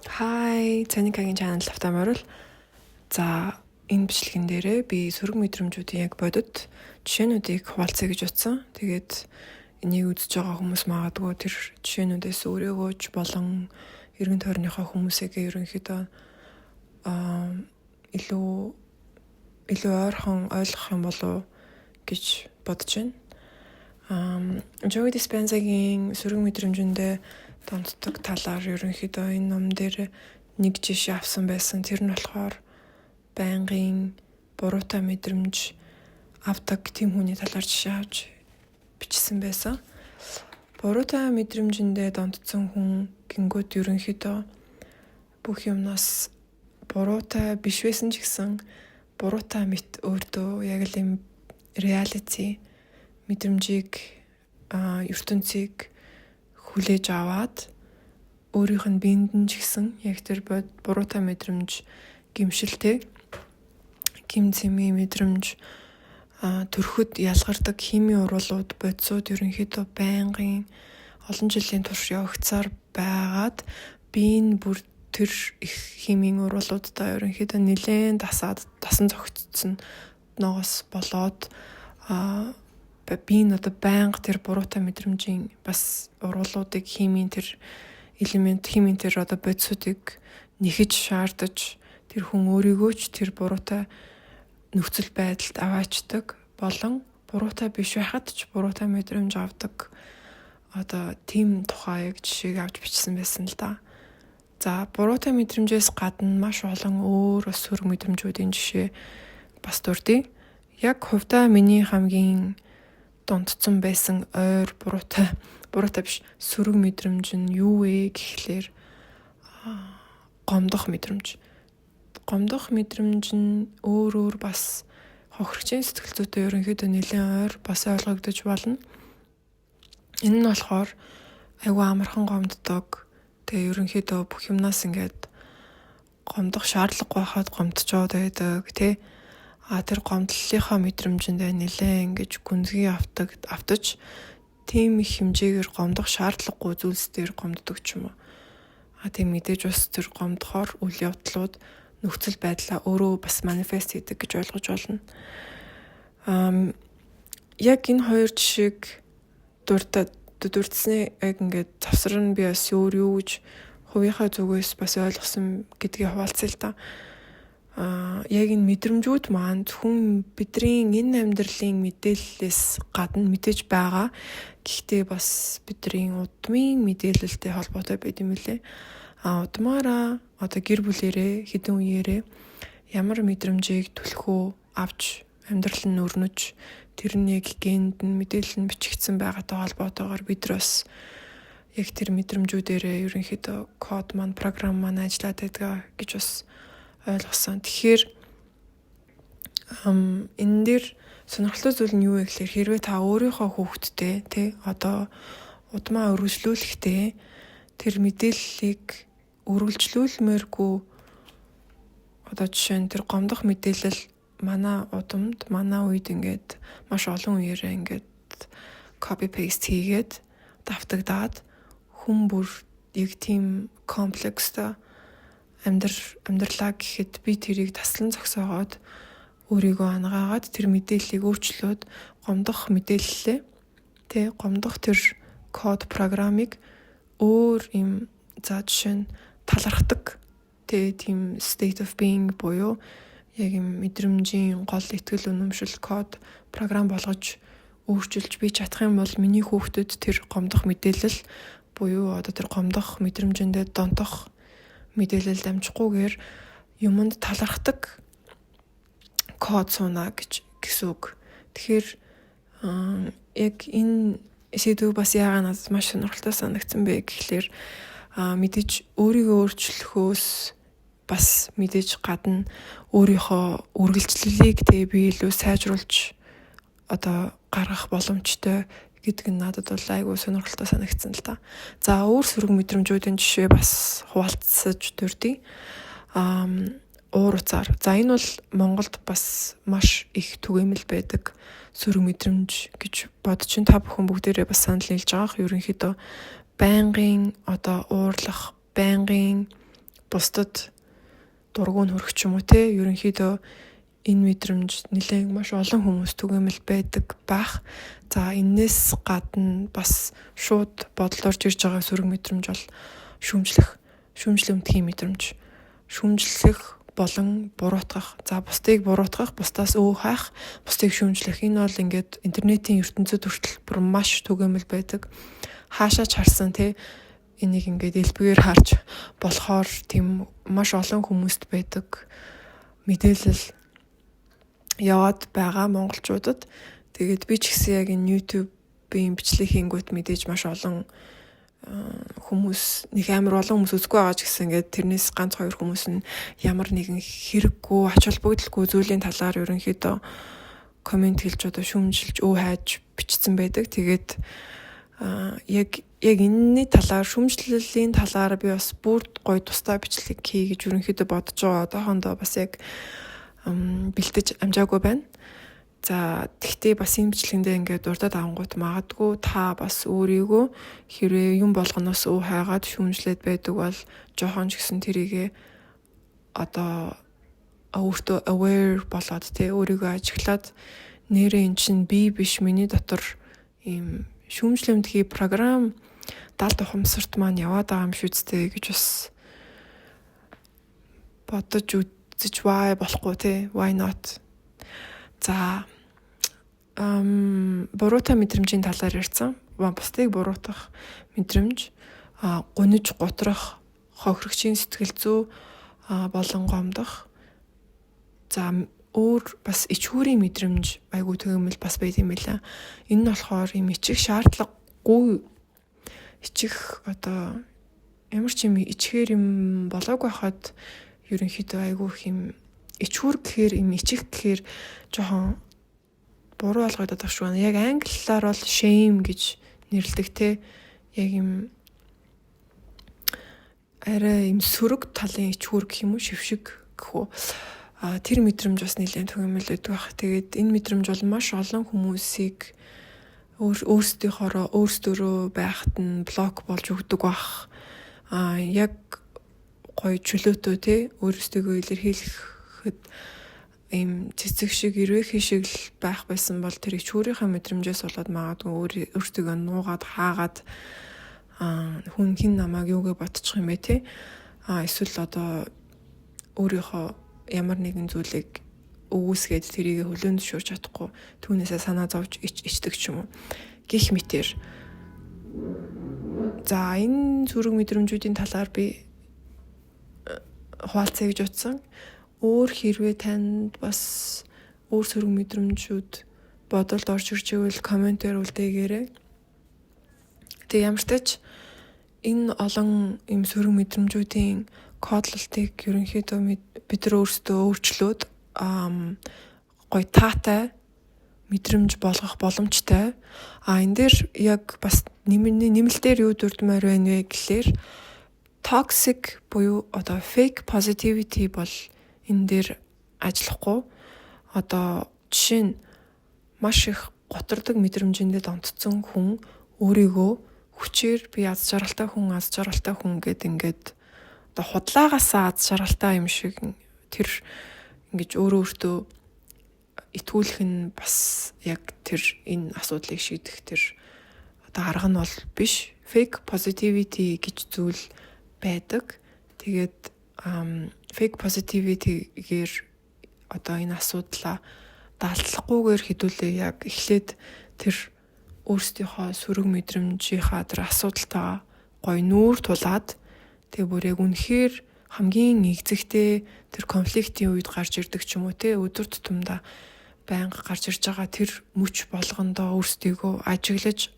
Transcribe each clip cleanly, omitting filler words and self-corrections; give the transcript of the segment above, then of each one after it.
Hi, Цаникагийн channel тавтай морил. За, энэ бичлэгэн дээрээ би сөрөг мэдрэмжүүдийн яг бодит жишээнүүдийг хуваалцъя гэж утсан. Тэгээд энийг үзэж байгаа хүмүүс магадгүй тэр жишээнүүдээс өөрийгөө ч болон эргэн тойрныхоо хүмүүсээгээ ерөнхийдөө илүү ойрхон ойлгох юм болов гэж бодож байна. Joe Dispenza-гийн сөрөг мэдрэмжэндээ донтдог талаар ерөнхийдөө энэ ном дээр нэг жишээ авсан байсан. Тэр нь болохоор байнгын буруутай мэдрэмж авдаг тийм хүний талаар жишээ авч бичсэн байсан. Буруутай мэдрэмжэндээ донтсон хүн гингүүд ерөнхийдөө бүх юмнаас буруутай биш байсан ч гэсэн буруутай мэт өөртөө яг л юм reality мэдрэмжийг ертөнцийг хүлээж аваад өөрийнх нь биед нь ч гэсэн яг тэр буруутай мэдрэмж гимшилтэй гим цэмийн мэдрэмж төрөхөд ялгардаг химийн урвалууд бодисууд ерөнхийдөө байнгын олон жилийн турш явагцаар байгаад бие нь бүр тэр их химийн урвалуудтай ерөнхийдөө нэлээд дасан зохицсон ногоос болоод би энэ одоо байнга тэр буруутай мэдрэмжийн бас урвалуудыг химийн тэр элемент химийн тэр одоо бодисуудыг нэхэж шаардаж тэр хүн өөрийгөө ч тэр буруутай нөхцөл байдалд аваачдаг болон буруутай биш байхад ч буруутай мэдрэмж авдаг одоо тийм тухай яг жишээг авч бичсэн байсан л да. За буруутай мэдрэмжээс гадна маш олон өөр бас сөрөг мэдрэмжүүдийн жишээ бас дурдъя. Яг хувьдаа миний хамгийн донтцсон байсан ойр буруутай биш сөрөг мэдрэмж нь юу вэ гэхлээр гомдох мэдрэмж. Гомдох мэдрэмж нь өөр бас хохирогчийн сэтгэл зүйтэй ерөнхийдөө нэлээд ойр бас ойлгогдож болно. Энэ нь болохоор айгүй амархан гомддог. Тэгээ ерөнхийдөө бүх юмнаас ингээд гомдох шаардлагагүй байхад гомдчоод байдаг тий. Тэр гомдлынхаа мэдрэмжэндээ нэлээд ингэж гүнзгий автаж тийм их хэмжээгээр гомдох шаардлагагүй зүйлс дээр гомддог ч юм уу. Тийм мэдээж бас тэр гомдохоор үйл явдлууд нөхцөл байдлаа өөрөө бас манифест хийдэг гэж ойлгож болно. Яг энэ хоёр жишээг дурдсны яг ингээд завсар нь би бас юу гэж хувийнхаа зүгээс бас ойлгосон гэдгийг хуваалцъя л да. Яг энэ мэдрэмжүүд маань зөвхөн бидний энэ амьдралын мэдээллээс гадна мэдээж байгаа. Гэхдээ бас бидний удмын мэдээлэлтэй холбоотой байд юм лээ. Удмаараа одоо гэр бүлэрээ хэдэн үеэрээ ямар мэдрэмжийг түлхүү авч амьдрал нь өрнөж тэр нь яг генд нь мэдээлэл нь бичигдсэн байгаатай холбоотойгоор бид бас яг тэр мэдрэмжүүдээрээ ерөнхийдөө код маань програм маань ажиллаад байдаг гэж бас ойлгосон. Тэгэхээр энэ дээр сонирхолтой зүйл нь юу вэ гэхээр хэрвээ та өөрийнхөө хүүхэдтэй тий одоо удмаа өргөжлүүлэхдээ тэр мэдээллийг өргөлжлүүлмээргүй одоо жишээ нь тэр гомдох мэдээлэл манай удамд манай үед ингээд маш олон үеэрээ ингээд copy paste хийгээд давтагдаад хүн бүр яг тийм комплекстэй амьдралаа гэхэд би тэрийг таслан зогсоогоод өөрийгөө ангаагаад тэр мэдээллийг өөрчлөөд гомдох мэдээллээ тий гомдох тэр код програмыг өөр юм за жишээ нь талархдаг тийм state of being буюу яг юм мэдрэмжийн гол итгэл үнэмшил код програм болгож өөрчилж би чадах юм бол миний хүүхдэд тэр гомдох мэдээлэл буюу одоо тэр гомдох мэдрэмжэндээ донтох мэдээлэл дамжихгүйгээр юмд талархдаг код сууна гэсэн үг. Тэгэхээр яг энэ сэдв бас яагаад надад маш сонирхолтой санагдсан бэ гэхлээр мэдээж өөрийгөө өөрчлөхөөс бас мэдээж гадна өөрийнхөө үргэлжлэлийг би илүү сайжруулж одоо гаргах боломжтой гэдэг нь надад бол айгүй сонирхолтой санагдсан л та. За өөр сөрөг мэдрэмжүүдийн жишээ бас хуваалцаж дурдъя. Уур уцаар. За энэ бол Монголд бас маш их түгээмэл байдаг сөрөг мэдрэмж гэж бодож чинь та бүхэн бүгдээрээ бас санал нийлж байгаах. Ерөнхийдөө байнгын одоо уурлах, байнгын бусдад дургуун хүрэх ч юм уу те ерөнхийдөө энэ мэдрэмж нэлээд маш олон хүмүүс түгээмэл байдаг байх. За энэс гадна бас шууд бодлоорж ирж байгаа сөрөг мэдрэмж бол шүүмжлэмтгий мэдрэмж. Шүүмжлэх болон буруутгах. За бусдыг буруутгах, бусдаас хайх, бусдыг шүүмжлэх. Энэ бол ингээд интернетийн ертөнцид хүртэл бүр маш түгээмэл байдаг. Хаашаач харсан те энийг ингээд элбэгээр харж болохоор тийм маш олон хүмүүст байдаг мэдээлэл яваад байгаа монголчуудад. Тэгээд би ч гэсэн яг энэ YouTube-ийн бичлэг хийнгүүт мэдээж маш олон хүмүүс нэг амар олон хүмүүс үзгүй байгаа ч гэсэн ингээд тэрнээс ганц хоёр хүмүүс нь ямар нэгэн хэрэггүй ач холбогдолгүй зүйлийн талаар ерөнхийдөө комент хэлж одоо шүүмжилж хайж бичсэн байдаг. Тэгээд яг энэний талаар шүүмжлэлийн талаар би бас бүр гоё тусдаа бичлэг хий гэж ерөнхийдөө бодож байгаа. Одоохондоо бас яг бэлдэж амжаагүй байна. За тэгтээ бас энэ бичлэгэндээ ингээд урдаад авангууд магадгүй та бас өөрийгөө хэрвээ юм болгоноос хайгаад шүүмжлээд байдаг бол жоохон ч гэсэн тэрийгэ одоо өөртөө aware болоод те өөрийгөө ажиглаад нэрээ эн чинь би биш миний дотор ийм шүүмжлэмтгий програм даалт ухамсарт маань яваад байгаа юм шүү дээ гэж бас бодож үзэж болохгүй те why not. За буруутай мэдрэмжийн талаар ярьсан. Бусдыг буруутгах мэдрэмж, гуниж гутрах, хохирогчийн сэтгэл зүй болон гомдох. За өөр бас ичхүүрийн мэдрэмж айгүй төгөөмөл бас байд юм байна. Энэ нь болохоор юм ичих шаардлагагүй ичих одоо ямар ч юм ичхээр юм болоогүй хахад ерөнхийдөө айгүй их юм ичхүүр гэхээр юм ичих гэхээр жоохон буруу ойлгогдоод байгаа шүү. Яг англиар бол shame гэж нэрлэдэг те. Яг юм арай юм сөрөг талын ичхүүр гэх юм уу шившиг гэх үү. Тэр мэдрэмж бас нэлээд төгөөмөл өгдөг байх. Тэгээд энэ мэдрэмж бол маш олон хүмүүсийг өөрсдөө байхад нь блок болж өгдөг байх. Яг гоё чөлөөтэй те өөрсдөө илэрхийлэхэд ийм цэцэг шиг ирвэхий шиг л байх байсан бол тэр ичхүүрийнхээ мэдрэмжээс болоод магадгүй өөрсдөө нуугаад хаагаад хүн хин намайг юугээ бодчих юм бэ те эсвэл одоо өөрийнхөө ямар нэгэн зүйлийг өгөөсгээд тэрийг хөлөөнд шуурч чадахгүй түүнээсээ санаа зовж ичдэг ч юм уу гих мэтэр. За энэ зүрэг мэдрэмжүүдийн талаар би хуваалцъя гэж утсан. Өөр хэрвээ танд бас өөр сөрөг мэдрэмжүүд бодолд орж ирж ивэл комментээр үлдээгээрэй. Тэг ямар ч тач энэ олон юм сөрөг мэдрэмжүүдийн кодлолтыг ерөнхийдөө бид нар өөрсдөө өөрчлөөд гоё таатай мэдрэмж болгох боломжтой. Энэ дээр яг бас нэмэлтээр юу дурдмаар байна вэ гэхлээр toxic буюу одоо fake positivity бол энэ дээр ажиллахгүй. Одоо жишээ нь маш их готордог мэдрэмжиндээ онцсон хүн өөрийгөө хүчээр би аз жаргалтай хүн гэд ингээд одоо худлаагаасаа аз жаргалтай юм шиг тэр ингэж өөртөө итгүүлэх нь бас яг тэр энэ асуудлыг шийдэх тэр одоо арга нь бол биш. Fake positivity гэж зүйл байдаг. Тэгээд fake positivity-гээр одоо энэ асуудлаа даалтлахгүйгээр хэдүүлээ яг эхлээд тэр өөрсдийнхөө сөрөг мэдрэмжийнхаа тэр асуудалтаа гоё нүүр тулаад тэгээ бүр яг үнэхээр хамгийн игзэгтэй тэр конфликтийн үед гарч ирдэг ч юм уу те өдөр тутамдаа байнга гарч ирж байгаа тэр мөч болгондоо өөрсдийгөө ажиглаж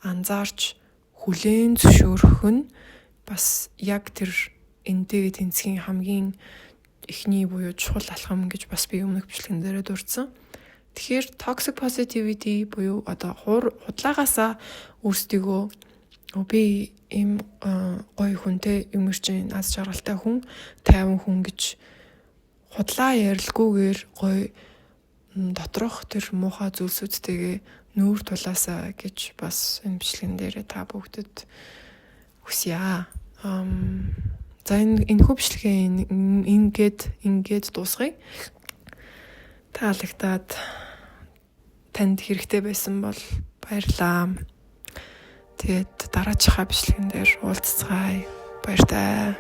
анзаарч хүлээн зөвшөөрөх нь бас яг тэр энтэйгээ тэнцхийн хамгийн эхний буюу чухал алхам гэж бас би өмнөх бичлэгэн дээрээ дурдсан. Тэгэхээр toxic positivity буюу одоо худлагаасаа өөрсдийгөө би ийм гоё хүнтэй юм чинь аз жаргалтай хүн, тайван хүн гэж худлаа ярилгүйгээр гоё доторх тэр муухай зүйлсүүдтэйгээ нүүр тулаасаа гэж бас энэ бичлэгэн дээрээ та бүгдэд хүсье. За энэ хөвчлөгээ ингээд дуусгая. Таалагдаад танд хэрэгтэй байсан бол баярлалаа. Тэгээд дараачихаа бичлэгэн дээр уулзцгаая. Баяртай.